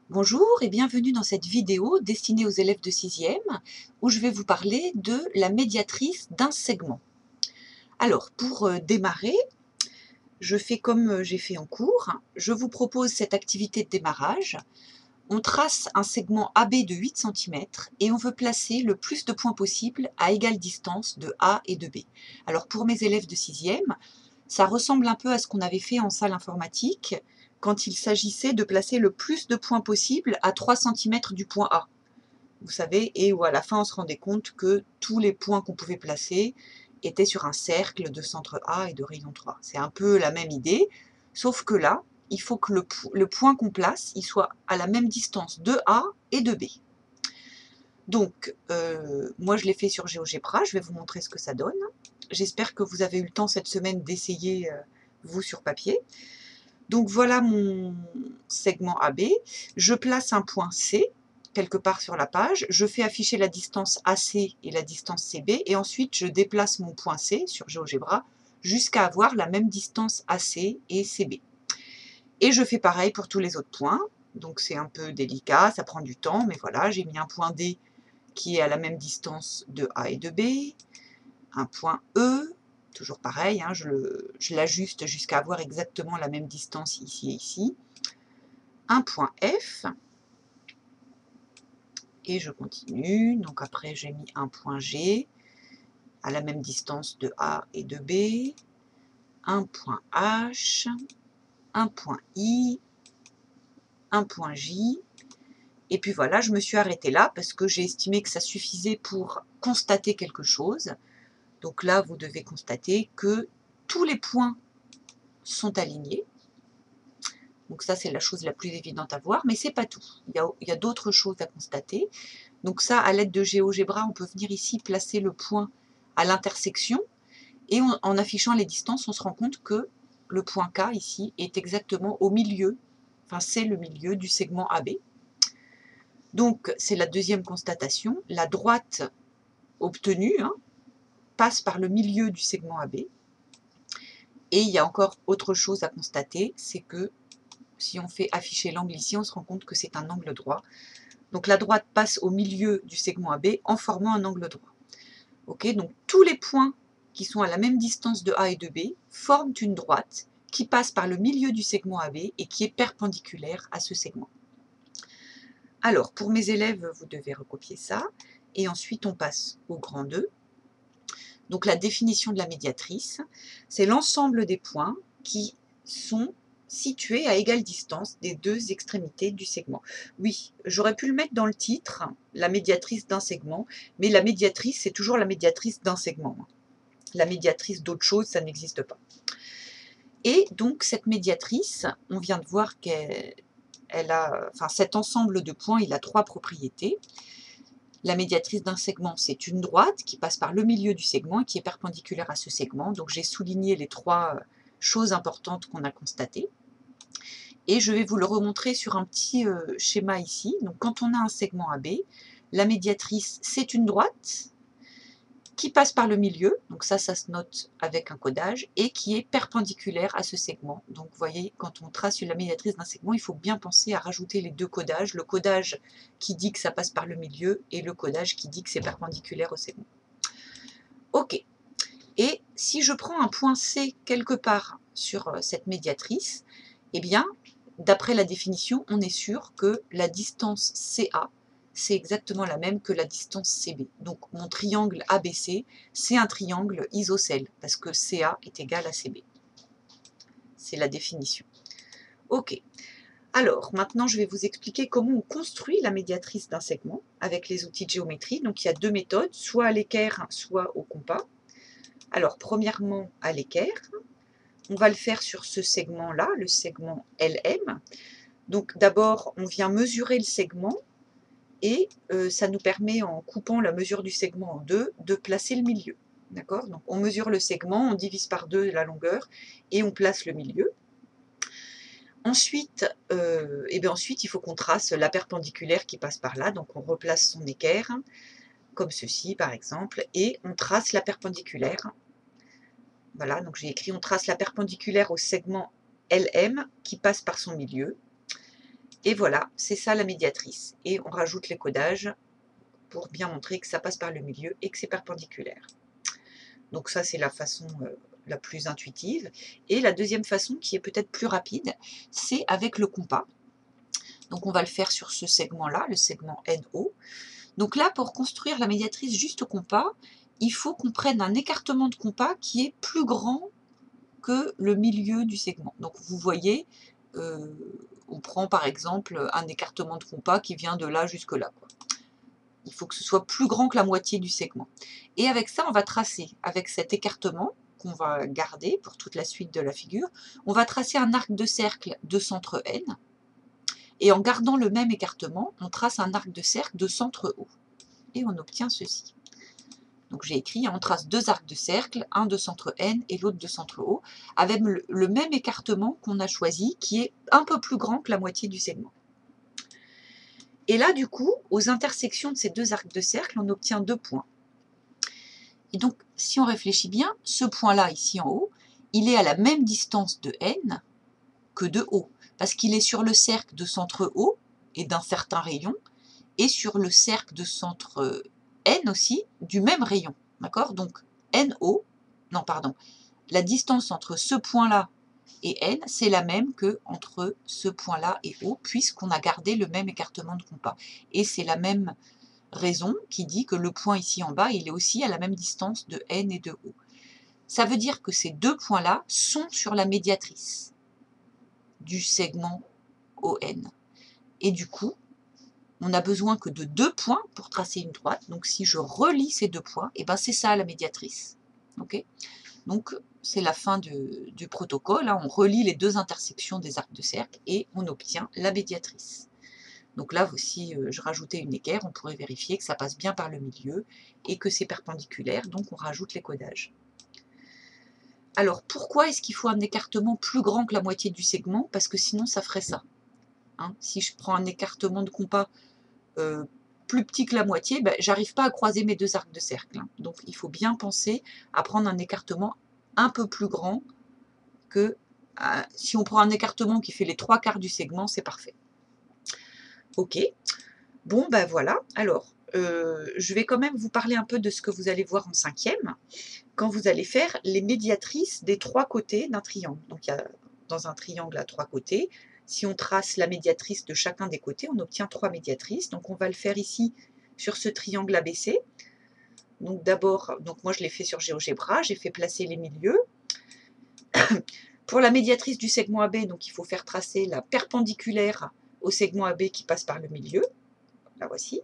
Bonjour et bienvenue dans cette vidéo destinée aux élèves de 6e où je vais vous parler de la médiatrice d'un segment. Alors pour démarrer, je fais comme j'ai fait en cours. Je vous propose cette activité de démarrage. On trace un segment AB de 8 cm et on veut placer le plus de points possible à égale distance de A et de B. Alors pour mes élèves de 6e, ça ressemble un peu à ce qu'on avait fait en salle informatique quand il s'agissait de placer le plus de points possible à 3 cm du point A. Vous savez, et où à la fin on se rendait compte que tous les points qu'on pouvait placer étaient sur un cercle de centre A et de rayon 3. C'est un peu la même idée, sauf que là, il faut que le point qu'on place, il soit à la même distance de A et de B. Donc, moi je l'ai fait sur GeoGebra, je vais vous montrer ce que ça donne. J'espère que vous avez eu le temps cette semaine d'essayer vous sur papier. Donc voilà mon segment AB. Je place un point C quelque part sur la page. Je fais afficher la distance AC et la distance CB. Et ensuite, je déplace mon point C sur GeoGebra jusqu'à avoir la même distance AC et CB. Et je fais pareil pour tous les autres points. Donc c'est un peu délicat, ça prend du temps. Mais voilà, j'ai mis un point D qui est à la même distance de A et de B. Un point E. Toujours pareil, hein, je l'ajuste jusqu'à avoir exactement la même distance ici et ici. Un point F, et je continue. Donc après, j'ai mis un point G, à la même distance de A et de B. Un point H, un point I, un point J. Et puis voilà, je me suis arrêtée là parce que j'ai estimé que ça suffisait pour constater quelque chose. Donc là, vous devez constater que tous les points sont alignés. Donc ça, c'est la chose la plus évidente à voir, mais c'est pas tout. Il y a d'autres choses à constater. Donc ça, à l'aide de GeoGebra, on peut venir ici placer le point à l'intersection, et en affichant les distances, on se rend compte que le point K, ici, est exactement au milieu, enfin c'est le milieu du segment AB. Donc c'est la deuxième constatation. La droite obtenue passe par le milieu du segment AB. Et il y a encore autre chose à constater, c'est que si on fait afficher l'angle ici, on se rend compte que c'est un angle droit. Donc la droite passe au milieu du segment AB en formant un angle droit. Okay, donc tous les points qui sont à la même distance de A et de B forment une droite qui passe par le milieu du segment AB et qui est perpendiculaire à ce segment. Alors, pour mes élèves, vous devez recopier ça. Et ensuite, on passe au grand 2. Donc la définition de la médiatrice, c'est l'ensemble des points qui sont situés à égale distance des deux extrémités du segment. Oui, j'aurais pu le mettre dans le titre, la médiatrice d'un segment, mais la médiatrice, c'est toujours la médiatrice d'un segment. La médiatrice d'autre chose, ça n'existe pas. Et donc cette médiatrice, on vient de voir qu'elle a, enfin cet ensemble de points, il a trois propriétés. La médiatrice d'un segment, c'est une droite qui passe par le milieu du segment et qui est perpendiculaire à ce segment. Donc j'ai souligné les trois choses importantes qu'on a constatées. Et je vais vous le remontrer sur un petit schéma ici. Donc quand on a un segment AB, la médiatrice, c'est une droite qui passe par le milieu, donc ça se note avec un codage, et qui est perpendiculaire à ce segment. Donc vous voyez, quand on trace la médiatrice d'un segment, il faut bien penser à rajouter les deux codages, le codage qui dit que ça passe par le milieu et le codage qui dit que c'est perpendiculaire au segment. Ok, et si je prends un point C quelque part sur cette médiatrice, eh bien, d'après la définition, on est sûr que la distance CA, c'est exactement la même que la distance CB. Donc mon triangle ABC, c'est un triangle isocèle, parce que CA est égal à CB. C'est la définition. Ok. Alors, maintenant, je vais vous expliquer comment on construit la médiatrice d'un segment avec les outils de géométrie. Donc, il y a deux méthodes, soit à l'équerre, soit au compas. Alors, premièrement, à l'équerre, on va le faire sur ce segment-là, le segment LM. Donc, d'abord, on vient mesurer le segment et ça nous permet, en coupant la mesure du segment en deux, de placer le milieu. D'accord? Donc, on mesure le segment, on divise par deux la longueur et on place le milieu. Ensuite, ensuite, il faut qu'on trace la perpendiculaire qui passe par là. Donc, on replace son équerre, comme ceci, par exemple, et on trace la perpendiculaire. Voilà, donc j'ai écrit, on trace la perpendiculaire au segment LM qui passe par son milieu. Et voilà, c'est ça la médiatrice. Et on rajoute les codages pour bien montrer que ça passe par le milieu et que c'est perpendiculaire. Donc ça, c'est la façon la plus intuitive. Et la deuxième façon, qui est peut-être plus rapide, c'est avec le compas. Donc on va le faire sur ce segment-là, le segment NO. Donc là, pour construire la médiatrice juste au compas, il faut qu'on prenne un écartement de compas qui est plus grand que le milieu du segment. Donc vous voyez, on prend par exemple un écartement de compas qui vient de là jusque là. Il faut que ce soit plus grand que la moitié du segment. Et avec ça, on va tracer, avec cet écartement qu'on va garder pour toute la suite de la figure, on va tracer un arc de cercle de centre N, et en gardant le même écartement, on trace un arc de cercle de centre O. Et on obtient ceci. Donc j'ai écrit, on trace deux arcs de cercle, un de centre N et l'autre de centre O, avec le même écartement qu'on a choisi, qui est un peu plus grand que la moitié du segment. Et là, du coup, aux intersections de ces deux arcs de cercle, on obtient 2 points. Et donc, si on réfléchit bien, ce point-là, ici en haut, il est à la même distance de N que de O, parce qu'il est sur le cercle de centre O et d'un certain rayon, et sur le cercle de centre N aussi, du même rayon. D'accord? Donc, NO, non, pardon, la distance entre ce point-là et N, c'est la même que entre ce point-là et O, puisqu'on a gardé le même écartement de compas. Et c'est la même raison qui dit que le point ici en bas, il est aussi à la même distance de N et de O. Ça veut dire que ces deux points-là sont sur la médiatrice du segment ON. Et du coup, on n'a besoin que de 2 points pour tracer une droite. Donc si je relie ces 2 points, et ben c'est ça la médiatrice. Okay, donc c'est la fin du protocole. Hein. On relie les deux intersections des arcs de cercle et on obtient la médiatrice. Donc là aussi, je rajoutais une équerre, on pourrait vérifier que ça passe bien par le milieu et que c'est perpendiculaire, donc on rajoute les codages. Alors pourquoi est-ce qu'il faut un écartement plus grand que la moitié du segment? Parce que sinon ça ferait ça. Hein, si je prends un écartement de compas plus petit que la moitié, ben, j'arrive pas à croiser mes deux arcs de cercle. Hein. Donc il faut bien penser à prendre un écartement un peu plus grand que si on prend un écartement qui fait les 3/4 du segment, c'est parfait. Ok, bon ben voilà, alors je vais quand même vous parler un peu de ce que vous allez voir en 5e, quand vous allez faire les médiatrices des 3 côtés d'un triangle. Donc il y a dans un triangle à 3 côtés, si on trace la médiatrice de chacun des côtés, on obtient 3 médiatrices. Donc on va le faire ici sur ce triangle ABC. Donc d'abord, moi je l'ai fait sur GeoGebra, j'ai fait placer les milieux. Pour la médiatrice du segment AB, donc il faut faire tracer la perpendiculaire au segment AB qui passe par le milieu. La voici.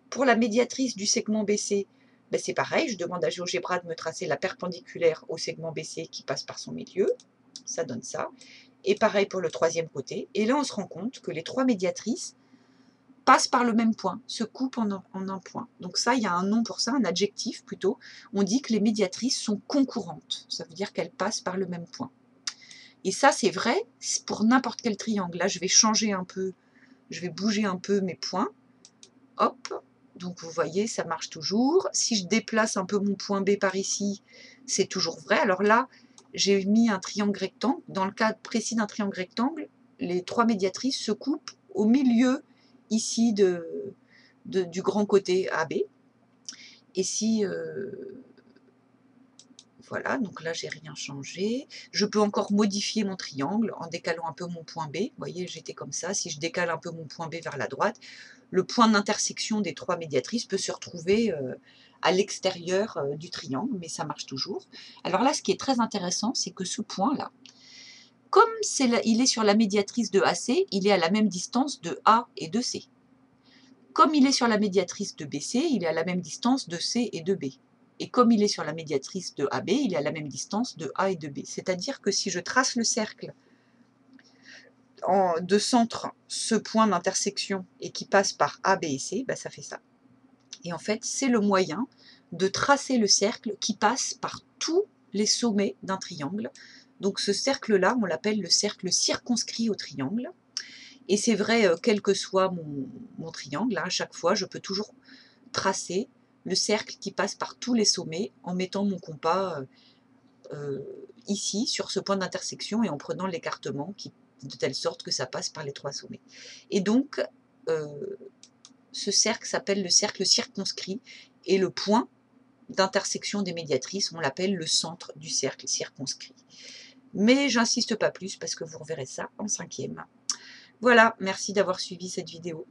Pour la médiatrice du segment BC, ben c'est pareil, je demande à GeoGebra de me tracer la perpendiculaire au segment BC qui passe par son milieu. Ça donne ça. Et pareil pour le 3e côté. Et là, on se rend compte que les 3 médiatrices passent par le même point, se coupent en un point. Donc ça, il y a un nom pour ça, un adjectif plutôt. On dit que les médiatrices sont concurrentes. Ça veut dire qu'elles passent par le même point. Et ça, c'est vrai pour n'importe quel triangle. Là, je vais changer un peu, je vais bouger un peu mes points. Hop, donc vous voyez, ça marche toujours. Si je déplace un peu mon point B par ici, c'est toujours vrai. Alors là, j'ai mis un triangle rectangle. Dans le cas précis d'un triangle rectangle, les 3 médiatrices se coupent au milieu ici du grand côté AB. Et si... voilà, donc là, j'ai rien changé. Je peux encore modifier mon triangle en décalant un peu mon point B. Vous voyez, j'étais comme ça. Si je décale un peu mon point B vers la droite, le point d'intersection des 3 médiatrices peut se retrouver à l'extérieur du triangle, mais ça marche toujours. Alors là, ce qui est très intéressant, c'est que ce point-là, comme il est sur la médiatrice de AC, il est à la même distance de A et de C. Comme il est sur la médiatrice de BC, il est à la même distance de C et de B. Et comme il est sur la médiatrice de AB, il est à la même distance de A et de B. C'est-à-dire que si je trace le cercle de centre, ce point d'intersection, et qui passe par A, B et C, ben ça fait ça. Et en fait, c'est le moyen de tracer le cercle qui passe par tous les sommets d'un triangle. Donc ce cercle-là, on l'appelle le cercle circonscrit au triangle. Et c'est vrai, quel que soit mon triangle, à chaque fois, je peux toujours tracer le cercle qui passe par tous les sommets en mettant mon compas ici, sur ce point d'intersection, et en prenant l'écartement qui de telle sorte que ça passe par les 3 sommets. Et donc, ce cercle s'appelle le cercle circonscrit, et le point d'intersection des médiatrices, on l'appelle le centre du cercle circonscrit. Mais j'insiste pas plus parce que vous reverrez ça en 5e. Voilà, merci d'avoir suivi cette vidéo.